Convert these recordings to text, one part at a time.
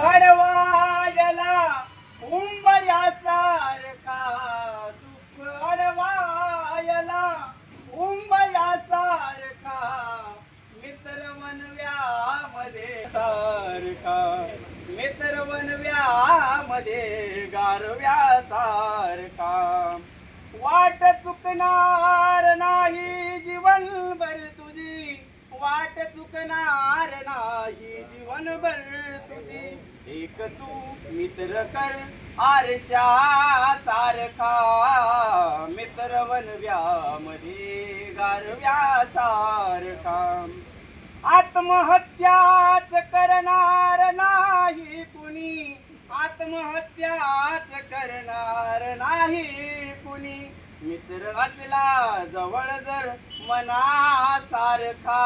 अडवायला उंबऱ्यासारखा, दुःख अडवायला उंबऱ्यासारखा, मित्र वनव्यामध्ये सारखा, मित्र वनव्यामध्ये गारव्यासारखा. वाट चुकणार नाही जीवनभर तुझी, वाट चुकणार नाही जीवनभर तुझी. एक तू मित्र कर आरशासारखा, मित्र वनव्यामध्ये गारव्यासारखा. आत्महत्याच करणार नाही कुणी, आत्महत्याच करणार नाही कुणी. मित्र असला जवळ जर मनासारखा,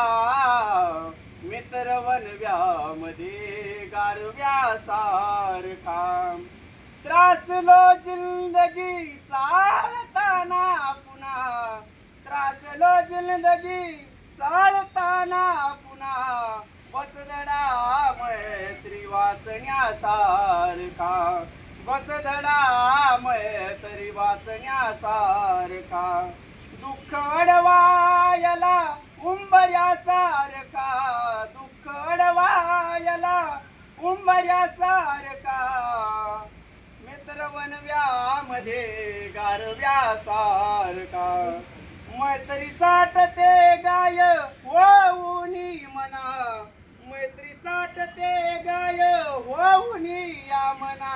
मित्र वनव्यामध्ये गारव्यासारखा. त्रासलो जिंदगी चालताना पुन्हा, त्रासलो जिंदगी चालताना पुन्हा. बसधडा मैत्री वाचण्यासारखा, बसधडा मैत्री वाचण्यासारखा. दुःख अडवायला उंबऱ्यासारखा, दुःख अडवायला उंबऱ्यासारखा. मित्र वनव्यामध्ये गारव्यासारखा. मैत्री चाटते गाय होऊनी मना, मैत्री चाटते गाय होऊनी या मना.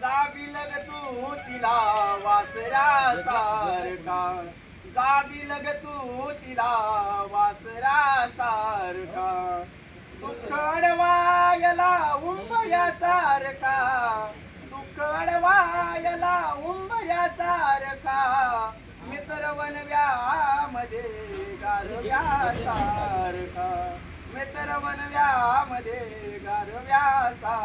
जाबी लग तू तिला वासरासारखा, जाबी लग तू तिला वासरासारखा. दुःख अडवायला उंबऱ्यासारखा, दुःख अडवायला उंबऱ्यासारखा. मित्र वनव्यामध्ये गारव्यासारखा, मित्र वनव्यामध्ये गारव्यासारखा.